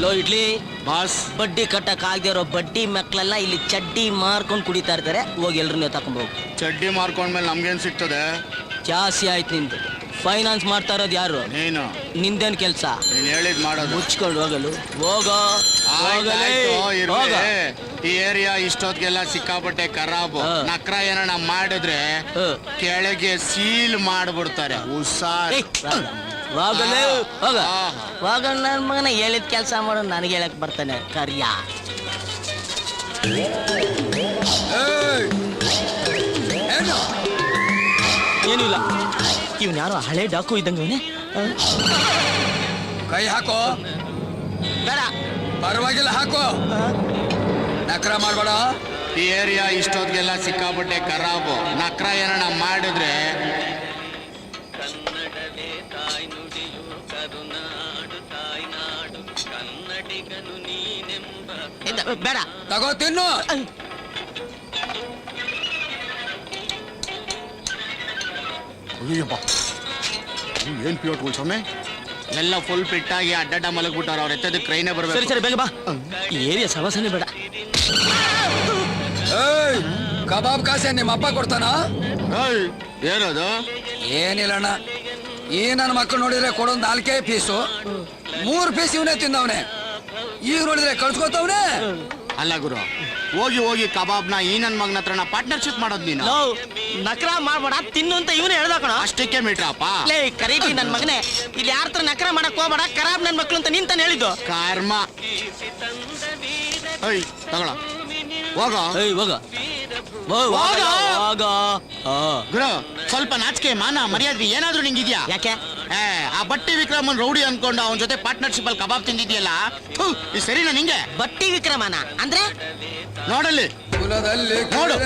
Low idli boss ಬಡ್ಡಿ ಕಟ್ಟಕ್ ಆಗದೆ ಇರೋ ಬಡ್ಡಿ ಮಕ್ಕಳೆಲ್ಲ ಇಲ್ಲಿ ಚಡ್ಡಿ ಮಾರ್ಕೊಂಡು ಕುಡಿತಾ ಇರ್ತಾರೆ. ಹೋಗಿ ಎಲ್ರನ್ನೂ ತಕೊಂಡ್ಬೋಗು. ಚಡ್ಡಿ ಮಾರ್ಕೊಂಡ್ಮೇಲೆ ನಮ್ಗೇನ್ ಸಿಗ್ತದೆ? ಜಾಸ್ತಿ ಆಯ್ತು ನಿಂದು. ಫೈನಾನ್ಸ್ ಮಾಡ್ತಾ ಇರೋದು ಯಾರು? ನೀನು. ನಿಂದೇನ್ ಕೆಲ್ಸ? ನೀನ್ ಹೇಳಿದ್ ಮಾಡೋದು. ಮುಚ್ಕೊಂಡು ಹೋಗಲು ಹೋಗೋ. ಈ ಏರಿಯಾ ಇಷ್ಟೊತ್ತಿಗೆಲ್ಲ ಸಿಕ್ಕಾಪಟ್ಟೆ ಖರಾಬು. ನಕ್ರ ಏನಣ್ಣ ಮಾಡಿದ್ರೆ ಕೆಳಗೆ ಸೀಲ್ ಮಾಡ್ಬಿಡ್ತಾರೆ. ಹುಷಾರ್. ಹೋಗಲು ಹೋಗ ಹೋಗ. ನನ್ ಮಗನ ಹೇಳಿದ ಕೆಲಸ ಮಾಡೋ ನನಗೆ ಹೇಳಕ್ ಬರ್ತಾನೆ ಕರ್ಯ. ಏನೂ ಇಲ್ಲ. ಇವ್ನು ಯಾರೋ ಹಳೆ ಡಾಕು ಇದ್ದಂಗೆ. ಕೈ ಹಾಕೋ. ಬೇಡ ಪರವಾಗಿಲ್ಲ ಹಾಕೋ. ನಕ್ರ ಮಾಡ್ಬೇಡ. ಈ ಏರಿಯಾ ಇಷ್ಟೊತ್ತಿಗೆಲ್ಲ ಸಿಕ್ಕಾಪಟ್ಟೆ ಖರಾಬು. ನಕ್ರ ಏನಣ್ಣ ಮಾಡಿದ್ರೆ ಬೇಡ ತಗೋ ತಿನ್ನು. ಏನ್ ಪ್ಯೂಟ್ ಸ್ವಾಮಿ ಎಲ್ಲ ಫುಲ್ ಫಿಟ್ಟಾಗಿ ಅಡ್ಡಡ್ಡ ಮಲಗ್ಬಿಟ್ಟಾರ. ಅವ್ರ ಎತ್ತದ ಕ್ರೈನೇ ಬರ್ಬೇಕು. ಸರಿ ಸರಿ ಬೇಗ ಬಾ. ಈ ಏರಿಯಾ ಸವಾಸನೆ ಬೇಡ. ಕಬಾಬ್ ಕಾಸೆ ನಿಮ್ಮ ಅಪ್ಪ ಕೊಡ್ತಾನ? ಏನದು? ಏನಿಲ್ಲಣ್ಣ, ಈ ನನ್ನ ಮಕ್ಕಳು ನೋಡಿದ್ರೆ ಕೊಡೊಂದು 4 ಪೀಸು, 3 ಪೀಸ್ ಇವನೇ ತಿಂದವನೆ. ಈಗ ನೋಡಿದ್ರೆ ಕಳ್ಸ್ಕೊತವ್ನೆ. ಅಲ್ಲ ಗುರು, ಹೋಗಿ ಹೋಗಿ ಕಬಾಬ್ನ ಈ ನನ್ ಮಗನ ಹತ್ರನ ಪಾರ್ಟ್ನರ್ಶಿಪ್ ಮಾಡೋದ್ ನೀನು. ನಕ್ರ ಮಾಡ್ಬೇಡ, ತಿನ್ನು ಅಂತ ಇವನು ಹೇಳ್ದ ಕಣ. ಅಷ್ಟಕ್ಕೆ ಮೀಟ್ರಪ್ಪ. ಲೇ ಕರೀತಿ ನನ್ ಮಗನೇ, ಇಲ್ಲಿ ಯಾರ ಹತ್ರ ನಕ್ರ ಮಾಡಕ್ ಹೋಗ್ಬೇಡ, ಖರಾಬ್ ನನ್ ಮಕ್ಳು ಅಂತ ನೀನ್ ತಾನೆ ಹೇಳಿದ್ದು. ಕರ್ಮ. ತಗೊಳ ಹೋಗ. ಹೋಗ ಗುರು, ಸ್ವಲ್ಪ ನಾಚಿಕೆ ಮಾನ ಮರ್ಯಾದೆ ಏನಾದ್ರು ನಿಂಗಿದ್ಯಾ? ಯಾಕೆ? ಆ ಬಟ್ಟಿ ವಿಕ್ರಮನ್ ರೌಡಿ ಅನ್ಕೊಂಡು ಅವನ ಜೊತೆ ಪಾರ್ಟ್ನರ್ಶಿಪ್ ಅಲ್ಲಿ ಕಬಾಬ್ ತಿಂದಿದ್ಯಲ್ಲ, ಈ ಸರಿನಾ ನಿಂಗೆ? ಬಟ್ಟಿ ವಿಕ್ರಮನ ಅಂದ್ರೆ ನೋಡಲ್ಲಿ ಕುಲದಲ್ಲಿ ನೋಡು.